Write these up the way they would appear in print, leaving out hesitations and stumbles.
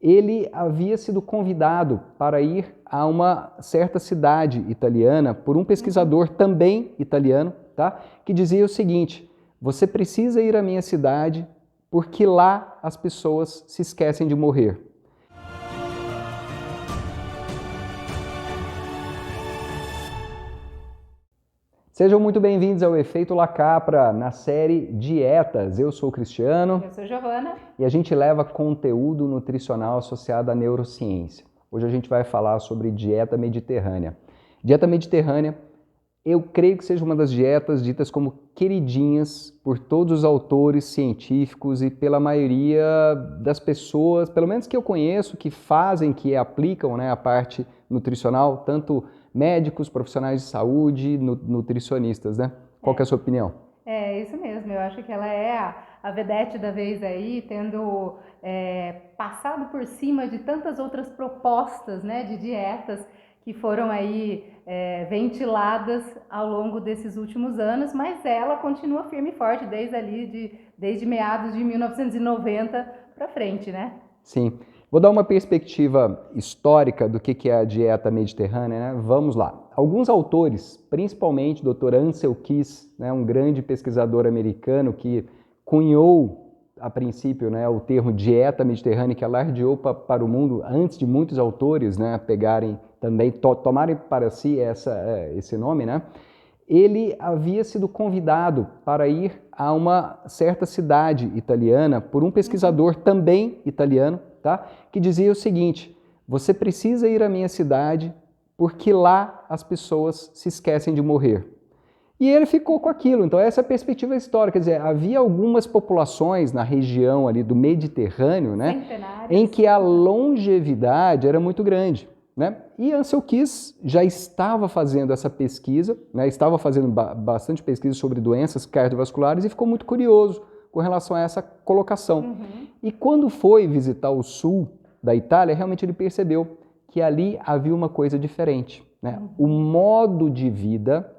Ele havia sido convidado para ir a uma certa cidade italiana por um pesquisador também italiano, tá? Que dizia o seguinte: você precisa ir à minha cidade porque lá as pessoas se esquecem de morrer. Sejam muito bem-vindos ao Efeito La Capra, na série Dietas. Eu sou o Cristiano. Eu sou Giovana. E a gente leva conteúdo nutricional associado à neurociência. Hoje a gente vai falar sobre dieta mediterrânea. Dieta mediterrânea, eu creio que seja uma das dietas ditas como queridinhas por todos os autores científicos e pela maioria das pessoas, pelo menos que eu conheço, que fazem, que aplicam, a parte nutricional, tanto médicos, profissionais de saúde, nutricionistas, né? Qual que é a sua opinião? É isso mesmo, eu acho que ela é a vedete da vez aí, tendo passado por cima de tantas outras propostas, né, de dietas que foram aí ventiladas ao longo desses últimos anos, mas ela continua firme e forte desde meados de 1990 para frente, né? Sim. Vou dar uma perspectiva histórica do que é a dieta mediterrânea, né? Vamos lá. Alguns autores, principalmente o Dr. Ansel Keys, né, um grande pesquisador americano que cunhou, a princípio, né, o termo dieta mediterrânea, que alardeou para o mundo antes de muitos autores, né, pegarem também, tomarem para si esse nome, né? Ele havia sido convidado para ir a uma certa cidade italiana por um pesquisador também italiano, tá? Que dizia o seguinte: você precisa ir à minha cidade porque lá as pessoas se esquecem de morrer. E ele ficou com aquilo. Então essa é a perspectiva histórica, quer dizer, havia algumas populações na região ali do Mediterrâneo, né, em que a longevidade era muito grande. Né? E Ansel Keys já estava fazendo essa pesquisa, né? Estava fazendo bastante pesquisa sobre doenças cardiovasculares e ficou muito curioso com relação a essa colocação. E quando foi visitar o sul da Itália, realmente ele percebeu que ali havia uma coisa diferente. Né? O modo de vida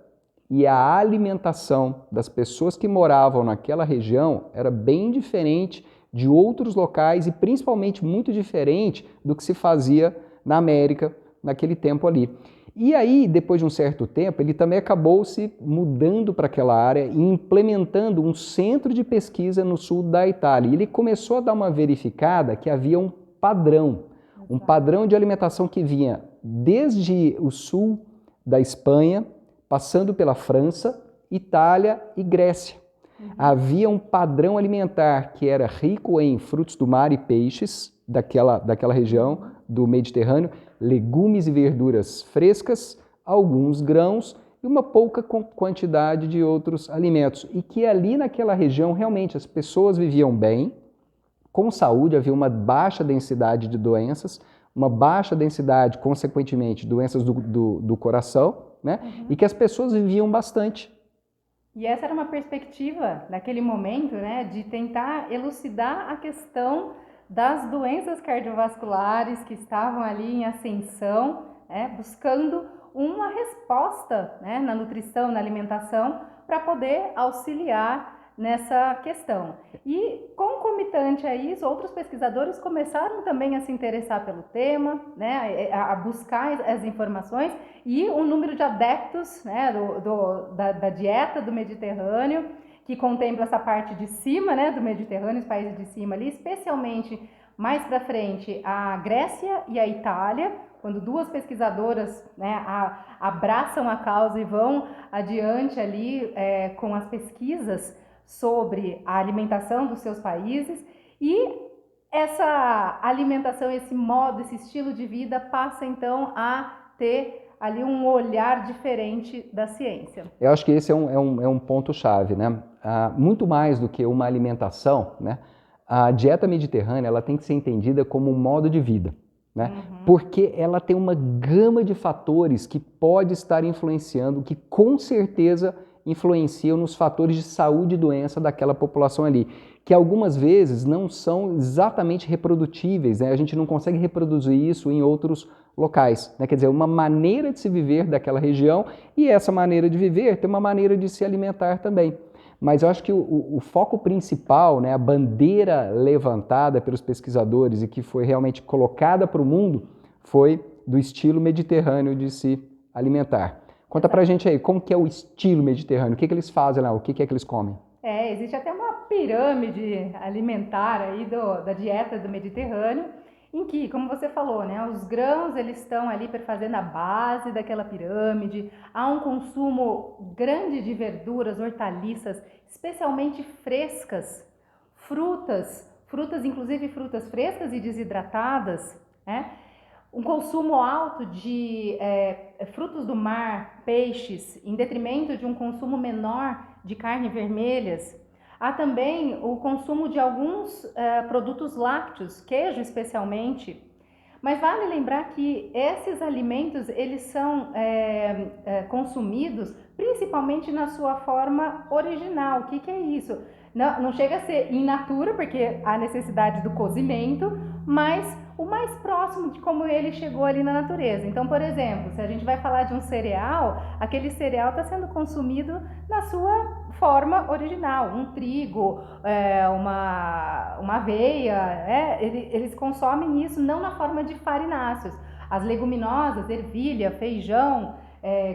e a alimentação das pessoas que moravam naquela região era bem diferente de outros locais e principalmente muito diferente do que se fazia na América, naquele tempo ali. E aí, depois de um certo tempo, ele também acabou se mudando para aquela área e implementando um centro de pesquisa no sul da Itália. E ele começou a dar uma verificada que havia um padrão de alimentação que vinha desde o sul da Espanha, passando pela França, Itália e Grécia. Havia um padrão alimentar que era rico em frutos do mar e peixes daquela região do Mediterrâneo, legumes e verduras frescas, alguns grãos e uma pouca quantidade de outros alimentos. E que ali naquela região realmente as pessoas viviam bem, com saúde, havia uma baixa densidade de doenças, uma baixa densidade, consequentemente, doenças do coração, né? E que as pessoas viviam bastante. E essa era uma perspectiva, naquele momento, né, de tentar elucidar a questão das doenças cardiovasculares que estavam ali em ascensão, buscando uma resposta, né, na nutrição, na alimentação, para poder auxiliar nessa questão. E concomitante a isso, outros pesquisadores começaram também a se interessar pelo tema, né, a buscar as informações, e o número de adeptos, né, da dieta do Mediterrâneo, que contempla essa parte de cima, né, do Mediterrâneo, os países de cima ali, especialmente mais para frente a Grécia e a Itália, quando duas pesquisadoras, né, abraçam a causa e vão adiante ali com as pesquisas sobre a alimentação dos seus países, e essa alimentação, esse modo, esse estilo de vida passa então a ter ali um olhar diferente da ciência. Eu acho que esse é um ponto-chave, né? Muito mais do que uma alimentação, né? A dieta mediterrânea ela tem que ser entendida como um modo de vida, né? Porque ela tem uma gama de fatores que pode estar influenciando, que com certeza influenciam nos fatores de saúde e doença daquela população ali, que algumas vezes não são exatamente reprodutíveis, né? A gente não consegue reproduzir isso em outros locais, né? Quer dizer, uma maneira de se viver daquela região, e essa maneira de viver tem uma maneira de se alimentar também. Mas eu acho que o foco principal, né, a bandeira levantada pelos pesquisadores e que foi realmente colocada para o mundo, foi do estilo mediterrâneo de se alimentar. Conta pra gente aí, como que é o estilo mediterrâneo? O que eles fazem lá? O que é que eles comem? Existe até uma pirâmide alimentar aí da dieta do Mediterrâneo, em que, como você falou, né, os grãos eles estão ali fazendo a base daquela pirâmide, há um consumo grande de verduras, hortaliças, especialmente frescas, frutas inclusive frutas frescas e desidratadas, né? Um consumo alto de frutos do mar, peixes, em detrimento de um consumo menor de carnes vermelhas. Há também o consumo de alguns produtos lácteos, queijo especialmente. Mas vale lembrar que esses alimentos eles são consumidos principalmente na sua forma original. O que é isso? Não chega a ser in natura, porque há necessidade do cozimento, mas o mais próximo de como ele chegou ali na natureza. Então, por exemplo, se a gente vai falar de um cereal, aquele cereal está sendo consumido na sua forma original, um trigo, uma aveia, eles consomem isso não na forma de farináceos. As leguminosas, ervilha, feijão,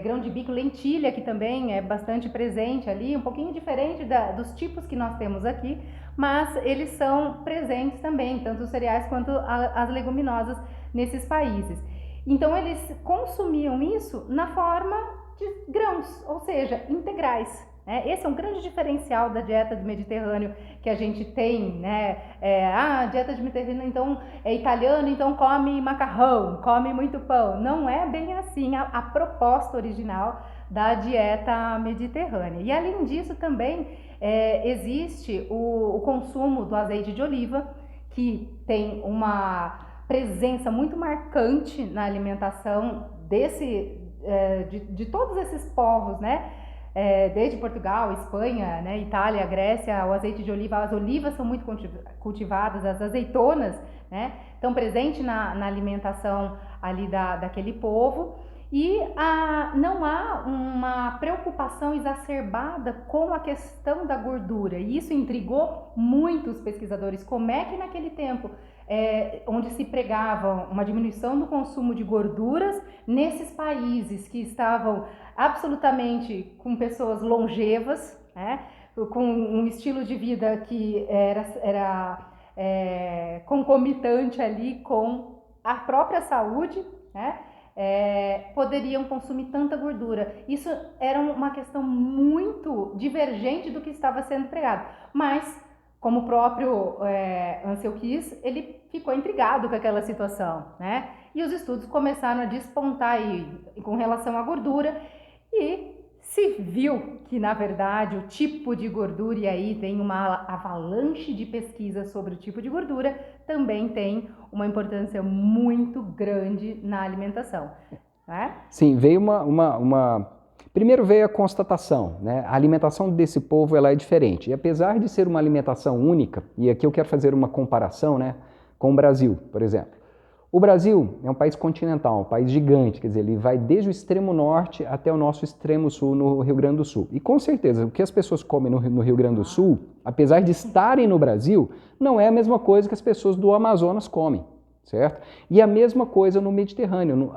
grão de bico, lentilha, que também é bastante presente ali, um pouquinho diferente dos tipos que nós temos aqui, mas eles são presentes também, tanto os cereais quanto as leguminosas nesses países. Então eles consumiam isso na forma de grãos, ou seja, integrais. Esse é um grande diferencial da dieta do Mediterrâneo que a gente tem, né? A dieta de Mediterrâneo então é italiano, então come macarrão, come muito pão. Não é bem assim a proposta original da dieta mediterrânea. E além disso também existe o consumo do azeite de oliva, que tem uma presença muito marcante na alimentação de todos esses povos, né? Desde Portugal, Espanha, né, Itália, Grécia, o azeite de oliva, as olivas são muito cultivadas, as azeitonas, né, estão presentes na alimentação ali daquele povo. E não há uma preocupação exacerbada com a questão da gordura. E isso intrigou muitos pesquisadores. Como é que naquele tempo, onde se pregava uma diminuição do consumo de gorduras, nesses países que estavam absolutamente com pessoas longevas, né, com um estilo de vida que era concomitante ali com a própria saúde, né, poderiam consumir tanta gordura. Isso era uma questão muito divergente do que estava sendo pregado, mas como o próprio Ansel Keys, ele ficou intrigado com aquela situação, né? E os estudos começaram a despontar aí com relação à gordura e se viu que, na verdade, o tipo de gordura, e aí tem uma avalanche de pesquisas sobre o tipo de gordura, também tem uma importância muito grande na alimentação. Né? Sim, veio Primeiro veio a constatação, né? A alimentação desse povo ela é diferente. E apesar de ser uma alimentação única, e aqui eu quero fazer uma comparação, né, com o Brasil, por exemplo. O Brasil é um país continental, um país gigante, quer dizer, ele vai desde o extremo norte até o nosso extremo sul, no Rio Grande do Sul. E com certeza, o que as pessoas comem no Rio Grande do Sul, apesar de estarem no Brasil, não é a mesma coisa que as pessoas do Amazonas comem, certo? E a mesma coisa no Mediterrâneo.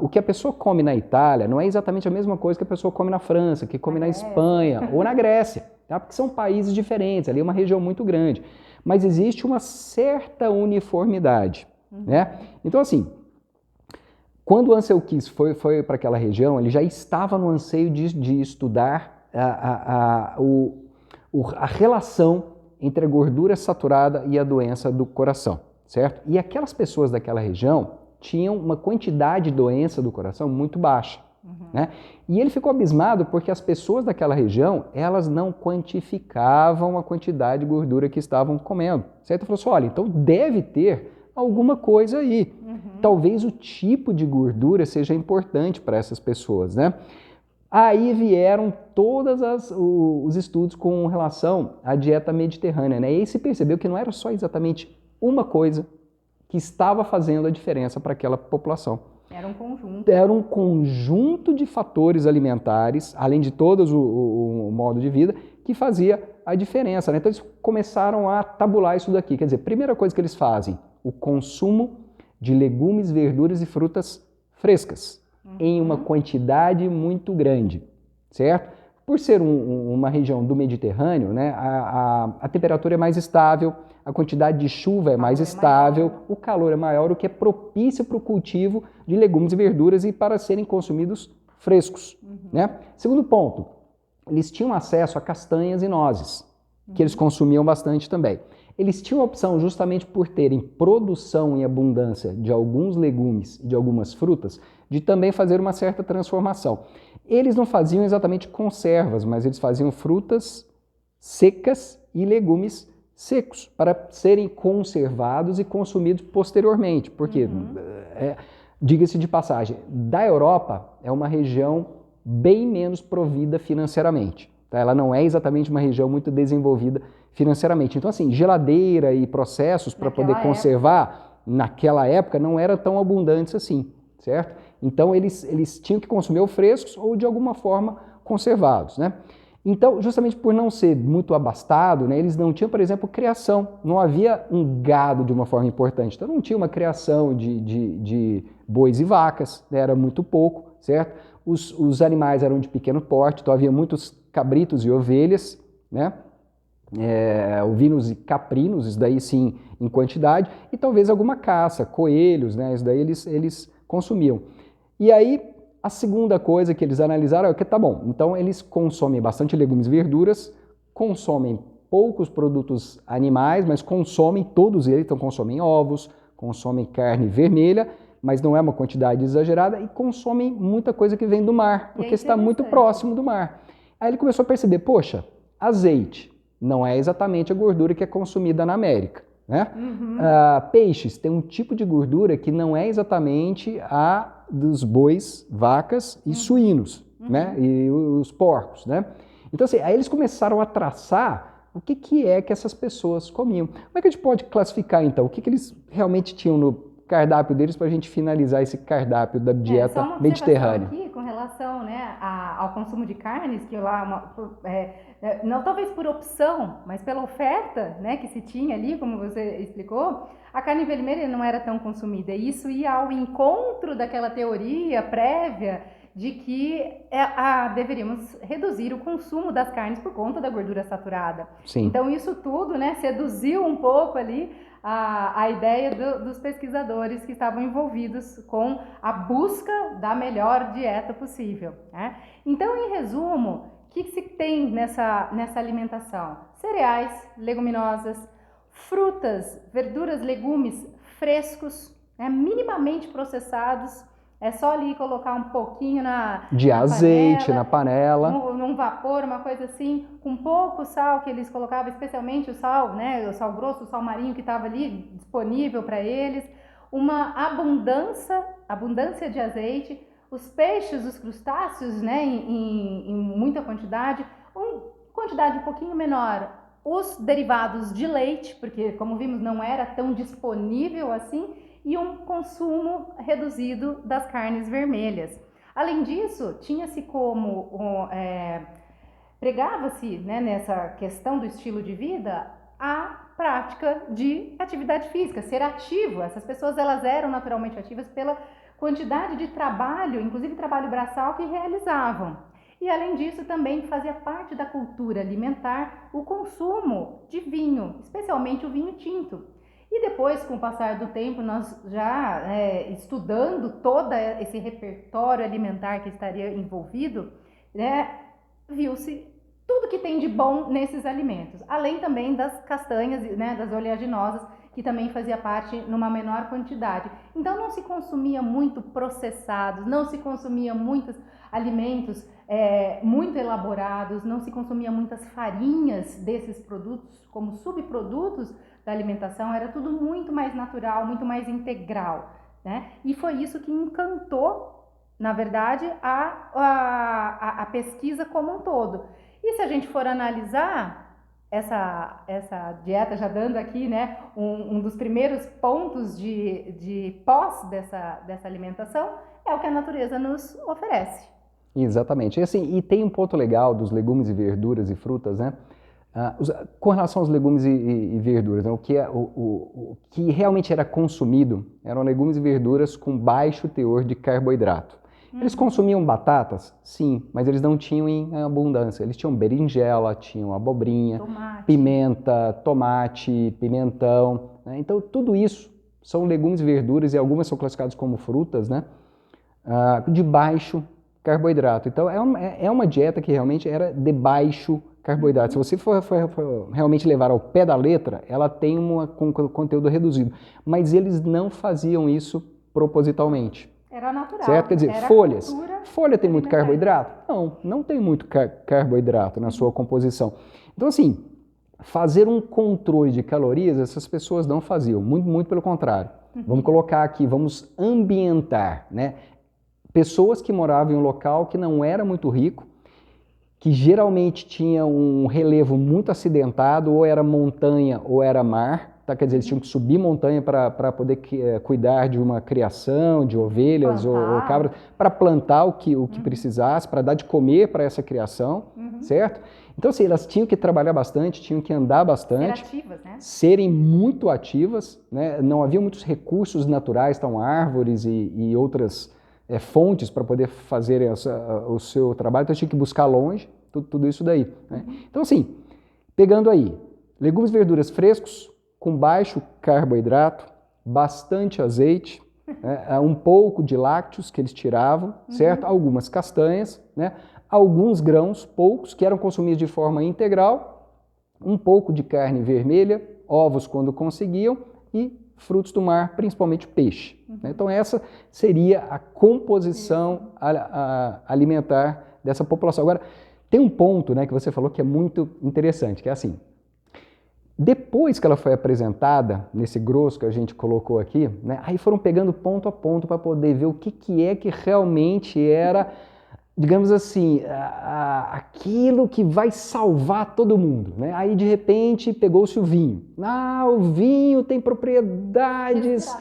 O que a pessoa come na Itália não é exatamente a mesma coisa que a pessoa come na França, que come na Espanha ou na Grécia, tá? Porque são países diferentes, ali é uma região muito grande. Mas existe uma certa uniformidade. Né? Então, assim, quando o Ansel Keys foi para aquela região, ele já estava no anseio de estudar a relação entre a gordura saturada e a doença do coração, certo? E aquelas pessoas daquela região tinham uma quantidade de doença do coração muito baixa. Né? E ele ficou abismado porque as pessoas daquela região, elas não quantificavam a quantidade de gordura que estavam comendo, certo? Ele falou assim, olha, então deve ter alguma coisa aí. Talvez o tipo de gordura seja importante para essas pessoas, né? Aí vieram todos os estudos com relação à dieta mediterrânea, né? E aí se percebeu que não era só exatamente uma coisa que estava fazendo a diferença para aquela população. Era um conjunto. Era um conjunto de fatores alimentares, além de todos o modo de vida, que fazia a diferença, né? Então eles começaram a tabular isso daqui. Quer dizer, primeira coisa que eles fazem, o consumo de legumes, verduras e frutas frescas, em uma quantidade muito grande, certo? Por ser uma região do Mediterrâneo, né, a temperatura é mais estável, a quantidade de chuva é mais estável, o calor é maior, o que é propício para o cultivo de legumes e verduras e para serem consumidos frescos, né? Segundo ponto, eles tinham acesso a castanhas e nozes, que eles consumiam bastante também. Eles tinham a opção, justamente por terem produção em abundância de alguns legumes e de algumas frutas, de também fazer uma certa transformação. Eles não faziam exatamente conservas, mas eles faziam frutas secas e legumes secos para serem conservados e consumidos posteriormente. Porque, diga-se de passagem, da Europa é uma região bem menos provida financeiramente. Tá? Ela não é exatamente uma região muito desenvolvida financeiramente. Então, assim, geladeira e processos para poder conservar, naquela época, não eram tão abundantes assim, certo? Então, eles tinham que consumir ou frescos ou, de alguma forma, conservados, né? Então, justamente por não ser muito abastado, né, eles não tinham, por exemplo, criação. Não havia um gado de uma forma importante. Então, não tinha uma criação de bois e vacas, né, era muito pouco, certo? Os animais eram de pequeno porte, então havia muitos cabritos e ovelhas, né? Ovinos e caprinos, isso daí sim em quantidade, e talvez alguma caça, coelhos, né? Isso daí eles consumiam. E aí, a segunda coisa que eles analisaram é que, tá bom, então eles consomem bastante legumes e verduras, consomem poucos produtos animais, mas consomem todos eles, então consomem ovos, consomem carne vermelha, mas não é uma quantidade exagerada, e consomem muita coisa que vem do mar, porque está muito próximo do mar. Aí ele começou a perceber, poxa, azeite não é exatamente a gordura que é consumida na América, né? Peixes tem um tipo de gordura que não é exatamente a dos bois, vacas e suínos, né? E os porcos, né? Então, assim, aí eles começaram a traçar o que é que essas pessoas comiam. Como é que a gente pode classificar, então, o que eles realmente tinham no cardápio deles para a gente finalizar esse cardápio da dieta só uma mediterrânea? Aqui com relação, né, ao consumo de carnes, que lá não talvez por opção, mas pela oferta, né, que se tinha ali, como você explicou, a carne vermelha não era tão consumida. E isso ia ao encontro daquela teoria prévia de que deveríamos reduzir o consumo das carnes por conta da gordura saturada. Sim. Então isso tudo, né, seduziu um pouco ali a ideia dos pesquisadores que estavam envolvidos com a busca da melhor dieta possível, né? Então, em resumo, o que se tem nessa alimentação? Cereais, leguminosas, frutas, verduras, legumes frescos, né, minimamente processados. É só ali colocar um pouquinho de azeite na panela, num vapor, uma coisa assim, com pouco sal que eles colocavam, especialmente o sal, né, o sal grosso, o sal marinho que estava ali disponível para eles, uma abundância de azeite, os peixes, os crustáceos, né, em muita quantidade, quantidade um pouquinho menor, os derivados de leite, porque como vimos não era tão disponível assim, e um consumo reduzido das carnes vermelhas. Além disso, tinha-se pregava-se, né, nessa questão do estilo de vida a prática de atividade física, ser ativo. Essas pessoas elas eram naturalmente ativas pela quantidade de trabalho, inclusive trabalho braçal, que realizavam. E além disso, também fazia parte da cultura alimentar o consumo de vinho, especialmente o vinho tinto. E depois, com o passar do tempo, nós já estudando todo esse repertório alimentar que estaria envolvido, né, viu-se tudo que tem de bom nesses alimentos, além também das castanhas, né, das oleaginosas, que também fazia parte numa menor quantidade. Então não se consumia muito processados, não se consumia muitos alimentos muito elaborados, não se consumia muitas farinhas desses produtos como subprodutos da alimentação, era tudo muito mais natural, muito mais integral, né? E foi isso que encantou, na verdade, a pesquisa como um todo. E se a gente for analisar essa dieta, já dando aqui, né, um dos primeiros pontos de pós dessa alimentação, é o que a natureza nos oferece. Exatamente. E, assim, e tem um ponto legal dos legumes e verduras e frutas, né? Com relação aos legumes e verduras, né? O que realmente era consumido eram legumes e verduras com baixo teor de carboidrato. Eles consumiam batatas? Sim, mas eles não tinham em abundância. Eles tinham berinjela, tinham abobrinha, Tomate. pimenta, tomate, pimentão, né? Então, tudo isso são legumes e verduras, e algumas são classificadas como frutas, né? De baixo carboidrato. Então, é uma dieta que realmente era de baixo carboidrato. Se você for realmente levar ao pé da letra, ela tem um conteúdo reduzido. Mas eles não faziam isso propositalmente. Era natural. Certo? Quer dizer, era folhas. Folha tem muito alimentar. carboidrato? Não, não tem muito carboidrato na sua composição. Então, assim, fazer um controle de calorias, essas pessoas não faziam. Muito, muito pelo contrário. Vamos colocar aqui, vamos ambientar, né? Pessoas que moravam em um local que não era muito rico, que geralmente tinha um relevo muito acidentado, ou era montanha ou era mar, tá? Quer dizer, eles tinham que subir montanha para poder cuidar de uma criação, de ovelhas ou cabras, para plantar o que precisasse, para dar de comer para essa criação, certo? Então, assim, elas tinham que trabalhar bastante, tinham que andar bastante, Ser ativas, né? serem muito ativas, né? Não havia muitos recursos naturais, então árvores e outras fontes para poder fazer o seu trabalho, então tinha que buscar longe, tudo isso daí, né? Então, assim, pegando aí, legumes e verduras frescos, com baixo carboidrato, bastante azeite, né? Um pouco de lácteos que eles tiravam, certo? Algumas castanhas, né? Alguns grãos, poucos, que eram consumidos de forma integral, um pouco de carne vermelha, ovos quando conseguiam, e frutos do mar, principalmente peixe. Então essa seria a composição alimentar dessa população. Agora, tem um ponto, né, que você falou que é muito interessante, que é assim, depois que ela foi apresentada, nesse grosso que a gente colocou aqui, né, aí foram pegando ponto a ponto para poder ver o que é que realmente era, digamos assim, aquilo que vai salvar todo mundo, né? Aí, de repente, pegou-se o vinho. O vinho tem propriedades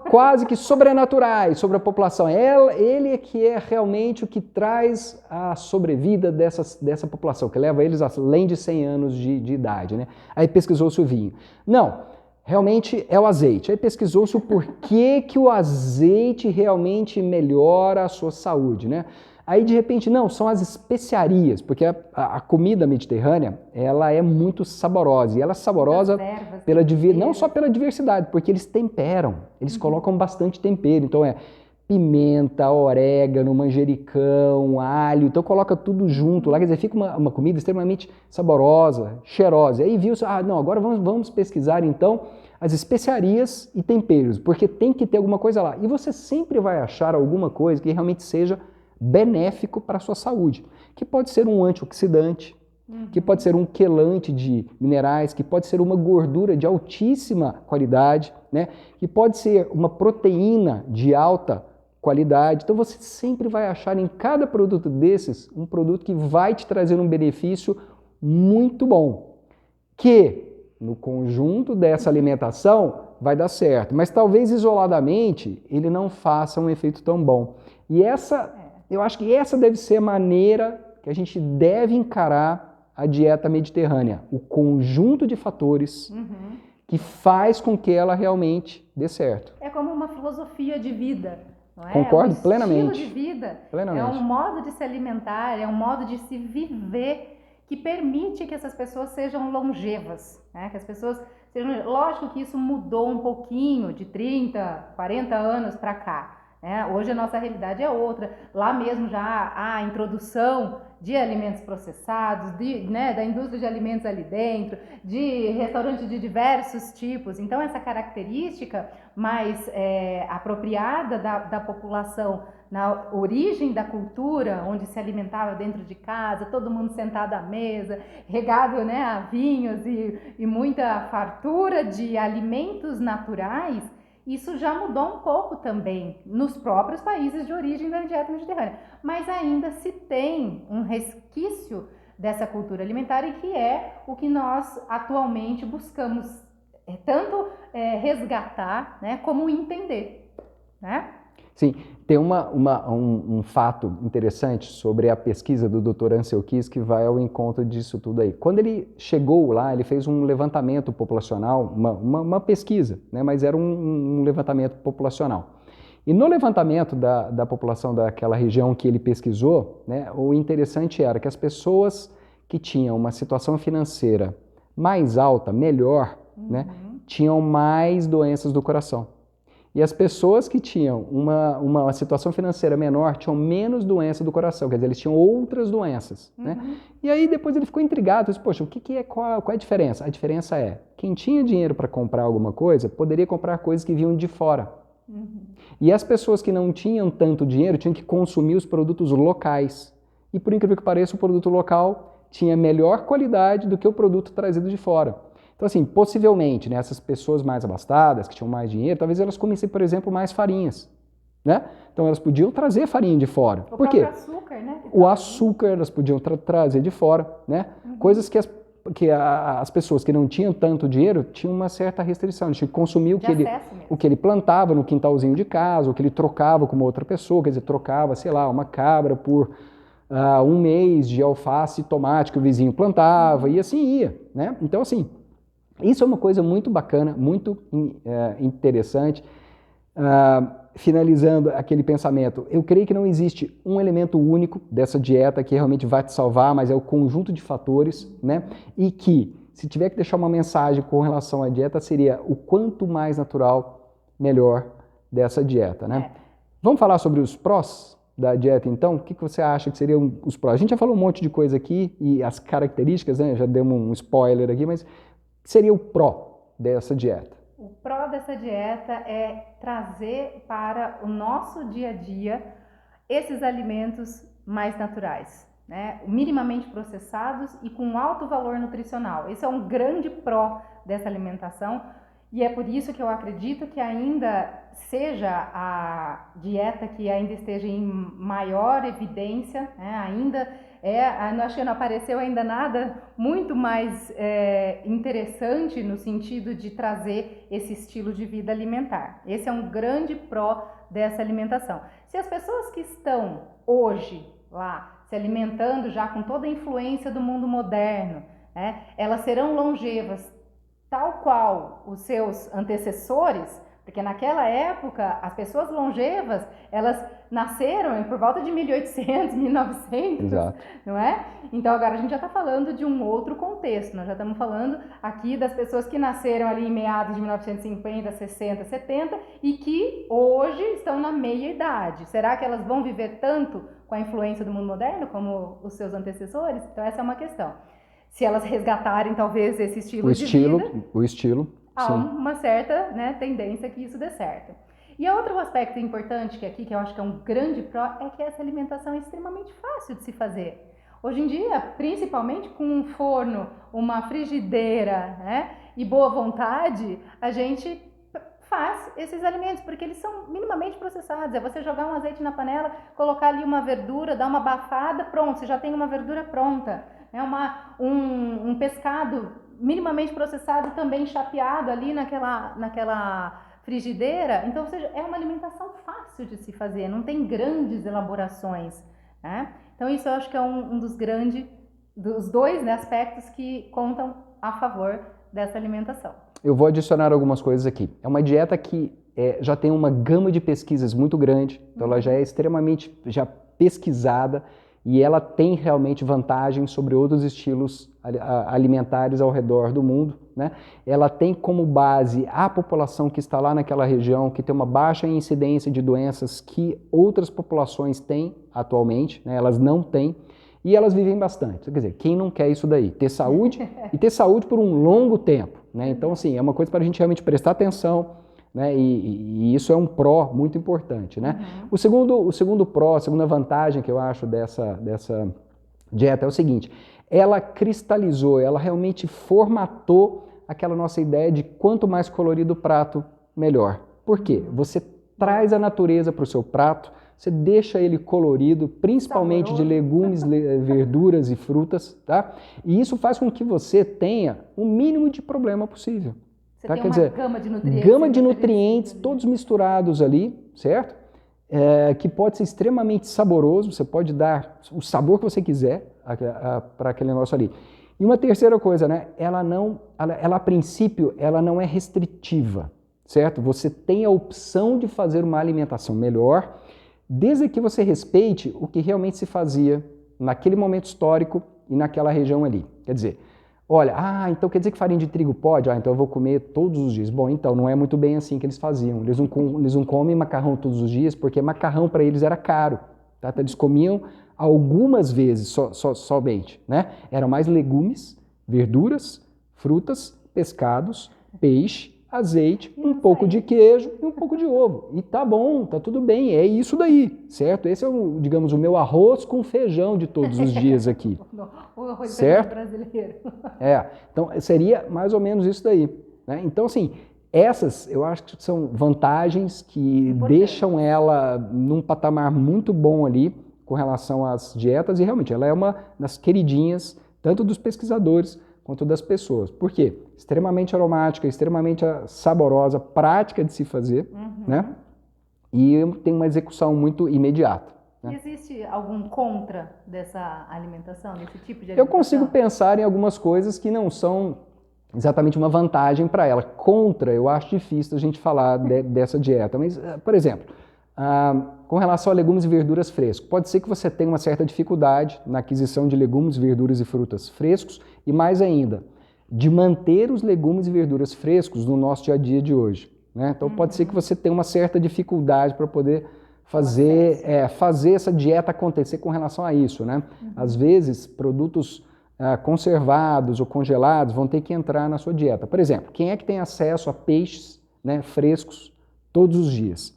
quase que sobrenaturais sobre a população. Ele é que é realmente o que traz a sobrevida dessa população, que leva eles além de 100 anos de idade, né? Aí pesquisou-se o vinho. Não, realmente é o azeite. Aí pesquisou-se o porquê que o azeite realmente melhora a sua saúde, né? Aí, de repente, não, são as especiarias, porque a comida mediterrânea, ela é muito saborosa, e ela é saborosa não só pela diversidade, porque eles temperam, eles colocam bastante tempero, então pimenta, orégano, manjericão, alho, então coloca tudo junto lá, quer dizer, fica uma comida extremamente saborosa, cheirosa. Aí viu-se, não, agora vamos pesquisar então as especiarias e temperos, porque tem que ter alguma coisa lá. E você sempre vai achar alguma coisa que realmente seja benéfico para a sua saúde, que pode ser um antioxidante, que pode ser um quelante de minerais, que pode ser uma gordura de altíssima qualidade, né? Que pode ser uma proteína de alta qualidade. Então você sempre vai achar em cada produto desses um produto que vai te trazer um benefício muito bom, que no conjunto dessa alimentação vai dar certo, mas talvez isoladamente ele não faça um efeito tão bom. E eu acho que essa deve ser a maneira que a gente deve encarar a dieta mediterrânea. O conjunto de fatores que faz com que ela realmente dê certo. É como uma filosofia de vida, não é? Concordo É um plenamente. estilo de vida, plenamente. É um modo de se alimentar, é um modo de se viver que permite que essas pessoas sejam longevas, né? Que as pessoas sejam... Lógico que isso mudou um pouquinho de 30, 40 anos para cá. Hoje a nossa realidade é outra. Lá mesmo já há a introdução de alimentos processados, da indústria de alimentos ali dentro, de restaurantes de diversos tipos. Então essa característica mais apropriada da população na origem da cultura, onde se alimentava dentro de casa, todo mundo sentado à mesa, regado, a vinhos e muita fartura de alimentos naturais, isso já mudou um pouco também nos próprios países de origem da dieta mediterrânea. Mas ainda se tem um resquício dessa cultura alimentar e que é o que nós atualmente buscamos tanto resgatar, né, como entender, né? Sim, tem um fato interessante sobre a pesquisa do Dr. Ancel Keys que vai ao encontro disso tudo aí. Quando ele chegou lá, ele fez um levantamento populacional, uma pesquisa, né, mas era um levantamento populacional. E no levantamento da população daquela região que ele pesquisou, né, o interessante era que as pessoas que tinham uma situação financeira mais alta, melhor, né, tinham mais doenças do coração. E as pessoas que tinham uma situação financeira menor tinham menos doença do coração, quer dizer, eles tinham outras doenças, né? E aí depois ele ficou intrigado, disse, poxa, qual é a diferença? A diferença é, quem tinha dinheiro para comprar alguma coisa, poderia comprar coisas que vinham de fora. E as pessoas que não tinham tanto dinheiro tinham que consumir os produtos locais. E por incrível que pareça, o produto local tinha melhor qualidade do que o produto trazido de fora. Então, assim, possivelmente, né, essas pessoas mais abastadas, que tinham mais dinheiro, talvez elas comessem, por exemplo, mais farinhas, né? Então, elas podiam trazer farinha de fora. Por quê? O açúcar, né? O açúcar elas podiam trazer de fora, né? Coisas que as pessoas que não tinham tanto dinheiro tinham uma certa restrição. Eles tinham que consumir o que ele plantava no quintalzinho de casa, o que ele trocava com uma outra pessoa, quer dizer, trocava, sei lá, uma cabra por um mês de alface e tomate que o vizinho plantava, e assim ia, né? Então, assim, isso é uma coisa muito bacana, muito interessante. Finalizando aquele pensamento, eu creio que não existe um elemento único dessa dieta que realmente vai te salvar, mas é o conjunto de fatores, né? E que, se tiver que deixar uma mensagem com relação à dieta, seria o quanto mais natural, melhor dessa dieta, né? Vamos falar sobre os prós da dieta, então? O que você acha que seriam os prós? A gente já falou um monte de coisa aqui e as características, né? Já demos um spoiler aqui, mas seria o pró dessa dieta? O pró dessa dieta é trazer para o nosso dia a dia esses alimentos mais naturais, né? Minimamente processados e com alto valor nutricional. Esse é um grande pró dessa alimentação e é por isso que eu acredito que ainda seja a dieta que ainda esteja em maior evidência, né? Acho que não apareceu ainda nada muito mais interessante no sentido de trazer esse estilo de vida alimentar. Esse é um grande pró dessa alimentação. Se as pessoas que estão hoje lá se alimentando já com toda a influência do mundo moderno, né, elas serão longevas tal qual os seus antecessores, porque naquela época as pessoas longevas, elas nasceram por volta de 1800, 1900, Exato. Não é? Então agora a gente já está falando de um outro contexto, nós já estamos falando aqui das pessoas que nasceram ali em meados de 1950, 60, 70 e que hoje estão na meia idade. Será que elas vão viver tanto com a influência do mundo moderno como os seus antecessores? Então essa é uma questão. Se elas resgatarem talvez esse estilo de vida, há uma certa, né, tendência que isso dê certo. E outro aspecto importante que eu acho que é um grande pró, é que essa alimentação é extremamente fácil de se fazer. Hoje em dia, principalmente com um forno, uma frigideira, né, e boa vontade, a gente faz esses alimentos, porque eles são minimamente processados. É você jogar um azeite na panela, colocar ali uma verdura, dar uma abafada, pronto, você já tem uma verdura pronta. É um pescado minimamente processado, também chapeado ali naquela frigideira. Então, ou seja, é uma alimentação fácil de se fazer, não tem grandes elaborações, né? Então, isso eu acho que é um dos dois, né, aspectos que contam a favor dessa alimentação. Eu vou adicionar algumas coisas aqui. É uma dieta que já tem uma gama de pesquisas muito grande, então ela já é extremamente pesquisada, e ela tem realmente vantagem sobre outros estilos alimentares ao redor do mundo, né? Ela tem como base a população que está lá naquela região, que tem uma baixa incidência de doenças que outras populações têm atualmente, né? Elas não têm, e elas vivem bastante. Quer dizer, quem não quer isso daí? Ter saúde e ter saúde por um longo tempo, né? Então, assim, é uma coisa para a gente realmente prestar atenção, né? E isso é um pró muito importante, né? O segundo pró, a segunda vantagem que eu acho dessa dieta é o seguinte: ela cristalizou, ela realmente formatou aquela nossa ideia de quanto mais colorido o prato, melhor. Por quê? Você traz a natureza para o seu prato, você deixa ele colorido, principalmente de legumes, verduras e frutas, tá? E isso faz com que você tenha o mínimo de problema possível. Você tem Quer dizer, gama de nutrientes. Gama de nutrientes, todos misturados ali, certo? que pode ser extremamente saboroso, você pode dar o sabor que você quiser para aquele negócio ali. E uma terceira coisa, né? Ela a princípio, ela não é restritiva, certo? Você tem a opção de fazer uma alimentação melhor, desde que você respeite o que realmente se fazia naquele momento histórico e naquela região ali. Quer dizer, olha, então quer dizer que farinha de trigo pode? Então eu vou comer todos os dias. Bom, então não é muito bem assim que eles faziam. Eles não comem macarrão todos os dias porque macarrão para eles era caro. Tá? Então, eles comiam algumas vezes somente, né? Eram mais legumes, verduras, frutas, pescados, peixe, azeite, um pouco de queijo e um pouco de ovo. E tá bom, tá tudo bem, é isso daí, certo? Esse é, digamos, o meu arroz com feijão de todos os dias aqui. O arroz certo? Brasileiro. Então seria mais ou menos isso daí, né? Então, assim, essas eu acho que são vantagens que deixam ela num patamar muito bom ali com relação às dietas, e realmente ela é uma das queridinhas, tanto dos pesquisadores quanto das pessoas. Por quê? Extremamente aromática, extremamente saborosa, prática de se fazer, né? E tem uma execução muito imediata. Né? Existe algum contra dessa alimentação, desse tipo de alimentação? Eu consigo pensar em algumas coisas que não são exatamente uma vantagem para ela. Contra, eu acho difícil a gente falar dessa dieta. Mas, por exemplo, com relação a legumes e verduras frescos, pode ser que você tenha uma certa dificuldade na aquisição de legumes, verduras e frutas frescos e, mais ainda, de manter os legumes e verduras frescos no nosso dia a dia de hoje. Né? Então, pode ser que você tenha uma certa dificuldade para poder fazer essa dieta acontecer com relação a isso. Né? Às vezes, produtos conservados ou congelados vão ter que entrar na sua dieta. Por exemplo, quem é que tem acesso a peixes, né, frescos todos os dias?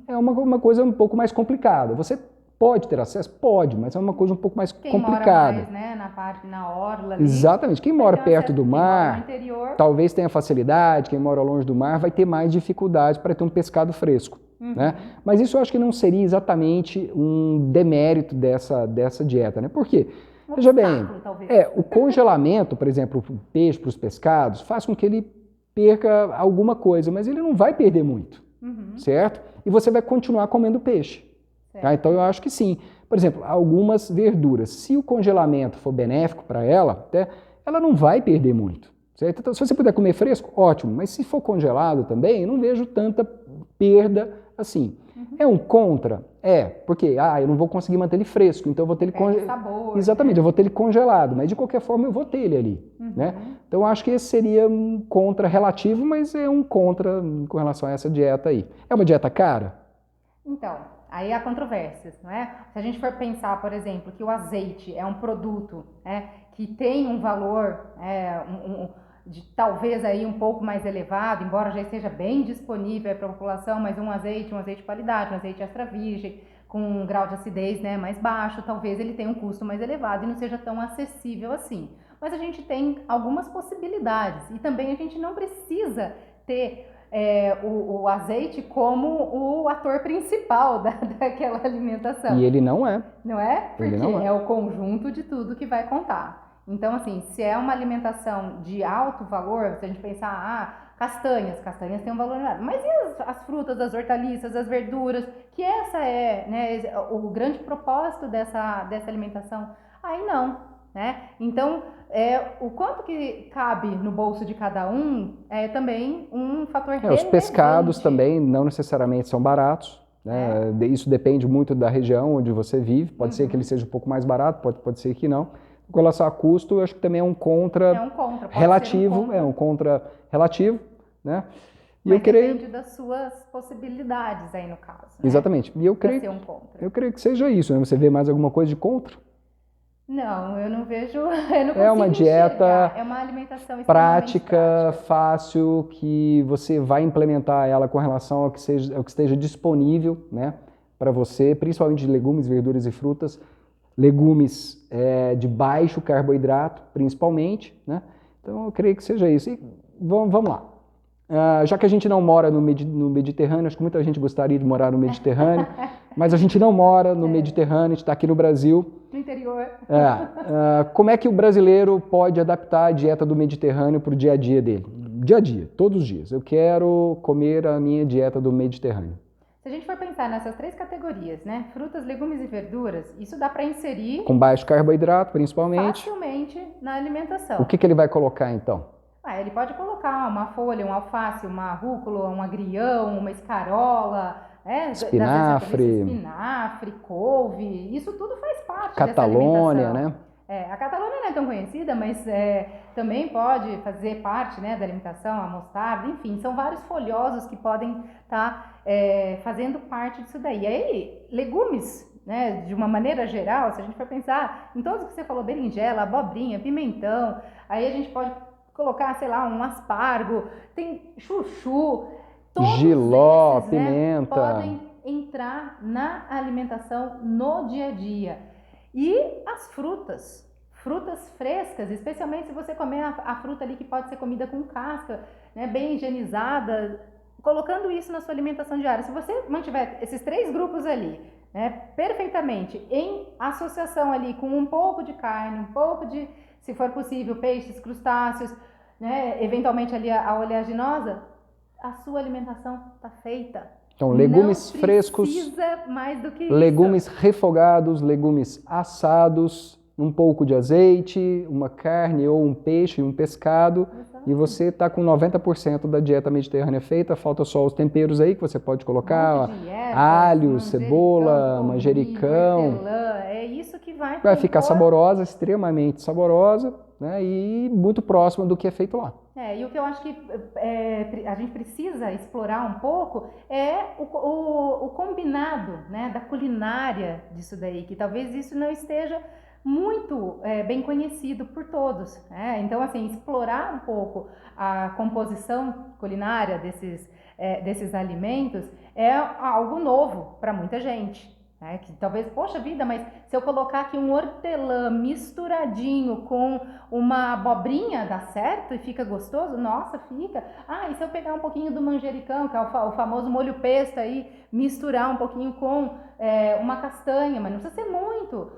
É uma coisa um pouco mais complicada. Você pode ter acesso? Pode, mas é uma coisa um pouco mais complicada. Quem mora mais, né, na orla ali. Exatamente. Quem mora perto do mar, quem mora no interior, talvez tenha facilidade. Quem mora longe do mar vai ter mais dificuldade para ter um pescado fresco. Né? Mas isso eu acho que não seria exatamente um demérito dessa dieta. Né? Por quê? Veja bem, o congelamento, por exemplo, para o peixe, para os pescados, faz com que ele perca alguma coisa, mas ele não vai perder muito, certo? E você vai continuar comendo peixe. Tá? Então eu acho que sim. Por exemplo, algumas verduras, se o congelamento for benéfico para ela, ela não vai perder muito. Certo? Então, se você puder comer fresco, ótimo, mas se for congelado também, eu não vejo tanta perda assim. É um contra? Porque eu não vou conseguir manter ele fresco, então eu vou ter ele congelado. Exatamente, né? Eu vou ter ele congelado, mas de qualquer forma eu vou ter ele ali. Né? Então eu acho que esse seria um contra relativo, mas é um contra com relação a essa dieta aí. É uma dieta cara? Então, aí há controvérsias, não é? Se a gente for pensar, por exemplo, que o azeite é um produto que tem um valor de talvez aí um pouco mais elevado, embora já esteja bem disponível para a população, mas um azeite de qualidade, um azeite extra virgem, com um grau de acidez mais baixo, talvez ele tenha um custo mais elevado e não seja tão acessível assim. Mas a gente tem algumas possibilidades e também a gente não precisa ter o azeite como o ator principal daquela alimentação. E ele não é. Não é? Porque é o conjunto de tudo que vai contar. Então, assim, se é uma alimentação de alto valor, se a gente pensar, castanhas têm um valor elevado. Mas e as frutas, as hortaliças, as verduras? Que essa né, o grande propósito dessa alimentação? Aí não, né? Então, o quanto que cabe no bolso de cada um é também um fator relevante. Os pescados também não necessariamente são baratos. Né? Isso depende muito da região onde você vive. Pode ser que ele seja um pouco mais barato, pode ser que não. Com relação a custo, eu acho que também é um contra relativo. É um contra relativo, né? E mas depende das suas possibilidades aí no caso. Exatamente. Né? E eu creio que seja isso. Né? Você vê mais alguma coisa de contra? Não, eu não vejo. Eu não consigo uma dieta é uma alimentação prática, fácil, que você vai implementar ela com relação ao que esteja disponível, né, para você, principalmente de legumes, verduras e frutas. Legumes de baixo carboidrato, principalmente, né? Então eu creio que seja isso. E vamos lá. Já que a gente não mora no Mediterrâneo, acho que muita gente gostaria de morar no Mediterrâneo, mas a gente não mora no Mediterrâneo, a gente está aqui no Brasil. No interior. Como é que o brasileiro pode adaptar a dieta do Mediterrâneo para o dia a dia dele? Dia a dia, todos os dias. Eu quero comer a minha dieta do Mediterrâneo. Se Se a gente for pensar nessas 3 categorias, né? Frutas, legumes e verduras, isso dá para inserir Com baixo carboidrato, principalmente. facilmente na alimentação. O que ele vai colocar, então? Ele pode colocar uma folha, um alface, uma rúcula, um agrião, uma escarola, Espinafre. Espinafre, couve, isso tudo faz parte Catalônia, dessa alimentação. né? A Catalônia não é tão conhecida, mas também pode fazer parte, né, da alimentação, a mostarda, enfim, são vários folhosos que podem estar fazendo parte disso daí. E aí, legumes, né, de uma maneira geral, se a gente for pensar em todos que você falou, berinjela, abobrinha, pimentão, aí a gente pode colocar, sei lá, um aspargo, tem chuchu, todos Jiló, esses, pimenta. podem entrar na alimentação no dia a dia. E as frutas frescas, especialmente se você comer a fruta ali que pode ser comida com casca, né, bem higienizada, colocando isso na sua alimentação diária. Se você mantiver esses 3 grupos ali, né, perfeitamente em associação ali com um pouco de carne, um pouco de, se for possível, peixes, crustáceos, né, eventualmente ali a oleaginosa, a sua alimentação está feita. Então, legumes frescos, mais do que legumes isso. refogados, legumes assados, um pouco de azeite, uma carne ou um peixe, um pescado, e você está com 90% da dieta mediterrânea feita, falta só os temperos aí que você pode colocar, alho, cebola, manjericão. Hortelã, é isso que vai ficar saborosa, extremamente saborosa, né, e muito próxima do que é feito lá. E o que eu acho que a gente precisa explorar um pouco é o combinado, né, da culinária disso daí, que talvez isso não esteja muito bem conhecido por todos. Então, assim, explorar um pouco a composição culinária desses alimentos é algo novo para muita gente. Que talvez, poxa vida, mas se eu colocar aqui um hortelã misturadinho com uma abobrinha, dá certo e fica gostoso? Nossa, fica. E se eu pegar um pouquinho do manjericão, que é o famoso molho pesto aí, misturar um pouquinho com uma castanha, mas não precisa ser muito.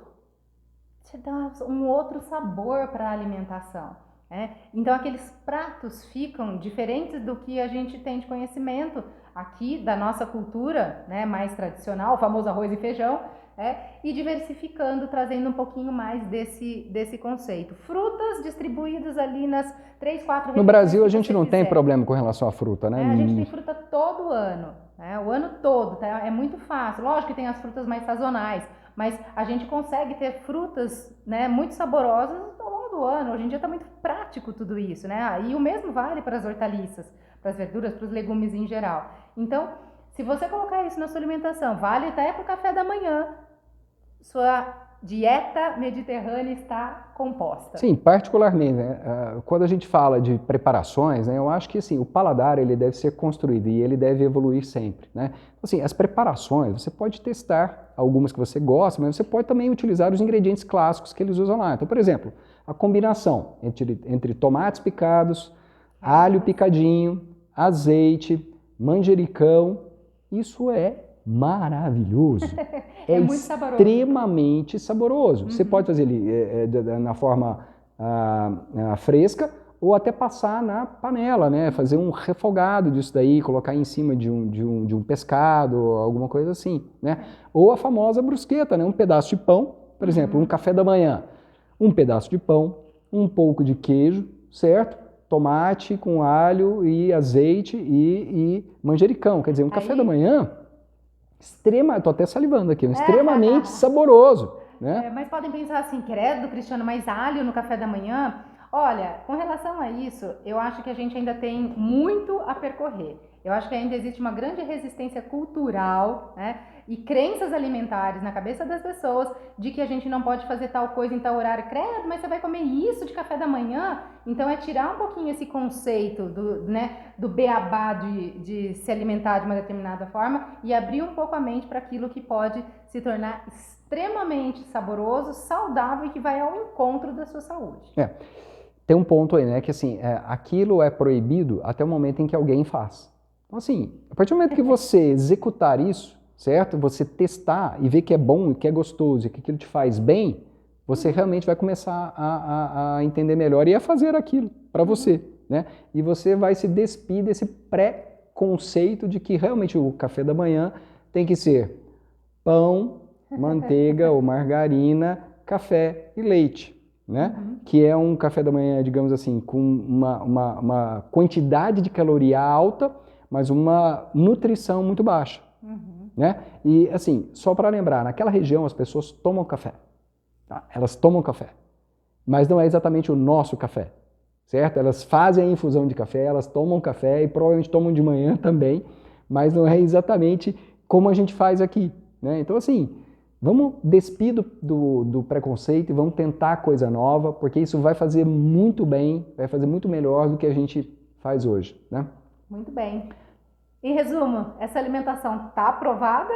Você dá um outro sabor para a alimentação. Então aqueles pratos ficam diferentes do que a gente tem de conhecimento aqui da nossa cultura, né, mais tradicional, o famoso arroz e feijão, e diversificando, trazendo um pouquinho mais desse conceito. Frutas distribuídas ali nas 3, 4 No Brasil a gente não tem problema com relação à fruta, né? A gente tem fruta todo ano, o ano todo, tá? É muito fácil. Lógico que tem as frutas mais sazonais, mas a gente consegue ter frutas, né, muito saborosas ao longo do ano. Hoje em dia está muito prático tudo isso, né? E o mesmo vale para as hortaliças, para as verduras, para os legumes em geral. Então, se você colocar isso na sua alimentação, vale até para o café da manhã, sua dieta mediterrânea está composta. Sim, particularmente, né? Quando a gente fala de preparações, né, eu acho que assim, o paladar ele deve ser construído e ele deve evoluir sempre, né? Assim, as preparações, você pode testar algumas que você gosta, mas você pode também utilizar os ingredientes clássicos que eles usam lá. Então, por exemplo, a combinação entre tomates picados, alho picadinho, azeite, manjericão, isso é maravilhoso. É muito extremamente saboroso. Você pode fazer ele na forma fresca ou até passar na panela, né? Fazer um refogado disso daí, colocar em cima de um pescado, alguma coisa assim, né? Ou a famosa brusqueta, né? Um pedaço de pão, por exemplo, um café da manhã, um pedaço de pão, um pouco de queijo, certo? Tomate com alho e azeite e manjericão. Quer dizer, um café da manhã estou até salivando aqui, extremamente saboroso. Né? Mas podem pensar assim, credo, Cristiano, mas alho no café da manhã? Olha, com relação a isso, eu acho que a gente ainda tem muito a percorrer. Eu acho que ainda existe uma grande resistência cultural, né, e crenças alimentares na cabeça das pessoas de que a gente não pode fazer tal coisa em tal horário. Credo, mas você vai comer isso de café da manhã? Então é tirar um pouquinho esse conceito do beabá de se alimentar de uma determinada forma e abrir um pouco a mente para aquilo que pode se tornar extremamente saboroso, saudável e que vai ao encontro da sua saúde. Tem um ponto aí, né, que assim, aquilo é proibido até o momento em que alguém faz. Então assim, a partir do momento que você executar isso, certo? Você testar e ver que é bom, que é gostoso e que aquilo te faz bem, você realmente vai começar a entender melhor e a fazer aquilo para você, né? E você vai se despir desse pré-conceito de que realmente o café da manhã tem que ser pão, manteiga ou margarina, café e leite, né? Que é um café da manhã, digamos assim, com uma quantidade de caloria alta, mas uma nutrição muito baixa, né? E assim, só para lembrar, naquela região as pessoas tomam café, tá? Elas tomam café, mas não é exatamente o nosso café, certo? Elas fazem a infusão de café, elas tomam café e provavelmente tomam de manhã também, mas não é exatamente como a gente faz aqui, né? Então assim, vamos despir do preconceito e vamos tentar coisa nova, porque isso vai fazer muito bem, vai fazer muito melhor do que a gente faz hoje, né? Muito bem. Em resumo, essa alimentação está aprovada?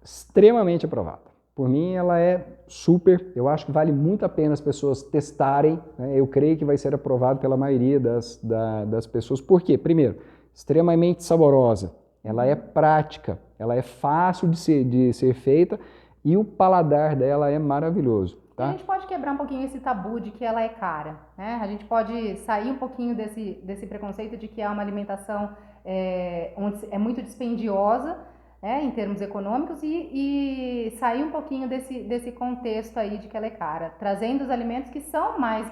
Extremamente aprovada. Por mim, ela é super. Eu acho que vale muito a pena as pessoas testarem, né? Eu creio que vai ser aprovado pela maioria das pessoas. Por quê? Primeiro, extremamente saborosa. Ela é prática, ela é fácil de ser feita e o paladar dela é maravilhoso. Tá? A gente pode quebrar um pouquinho esse tabu de que ela é cara, né? A gente pode sair um pouquinho desse preconceito de que é uma alimentação onde é muito dispendiosa, em termos econômicos, e sair um pouquinho desse contexto aí de que ela é cara, trazendo os alimentos que são mais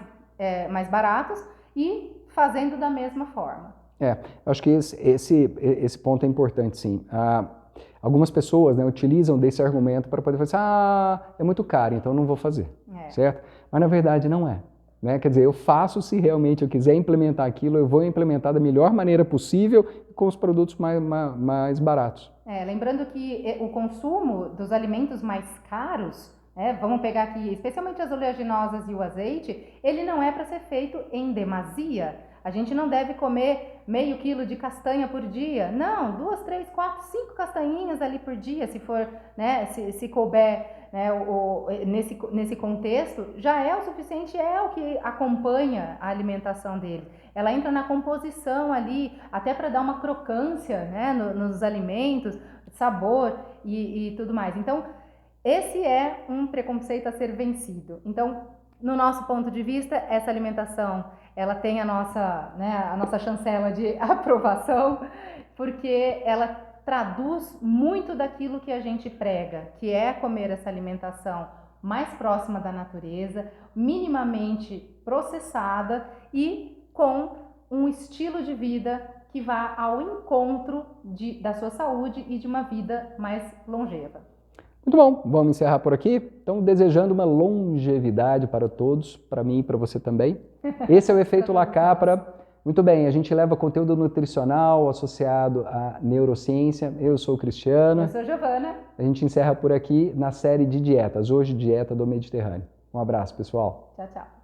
baratos e fazendo da mesma forma. Acho que esse ponto é importante, sim. Algumas pessoas, né, utilizam desse argumento para poder falar assim, é muito caro, então não vou fazer, certo? Mas na verdade não é, né? Quer dizer, eu faço se realmente eu quiser implementar aquilo, eu vou implementar da melhor maneira possível com os produtos mais baratos. Lembrando que o consumo dos alimentos mais caros, vamos pegar aqui, especialmente as oleaginosas e o azeite, ele não é para ser feito em demasia. A gente não deve comer meio quilo de castanha por dia. Não, 2, 3, 4, 5 castanhinhas ali por dia, se for, né, se couber, né, nesse contexto, já é o suficiente, é o que acompanha a alimentação dele. Ela entra na composição ali, até para dar uma crocância, né, nos alimentos, sabor e tudo mais. Então, esse é um preconceito a ser vencido. Então, no nosso ponto de vista, essa alimentação, ela tem a nossa chancela de aprovação, porque ela traduz muito daquilo que a gente prega, que é comer essa alimentação mais próxima da natureza, minimamente processada e com um estilo de vida que vá ao encontro da sua saúde e de uma vida mais longeva. Muito bom, vamos encerrar por aqui. Então, desejando uma longevidade para todos, para mim e para você também. Esse é o Efeito La Capra. Muito bem, a gente leva conteúdo nutricional associado à neurociência. Eu sou o Cristiano. Eu sou a Giovana. A gente encerra por aqui na série de dietas. Hoje, dieta do Mediterrâneo. Um abraço, pessoal. Tchau, tchau.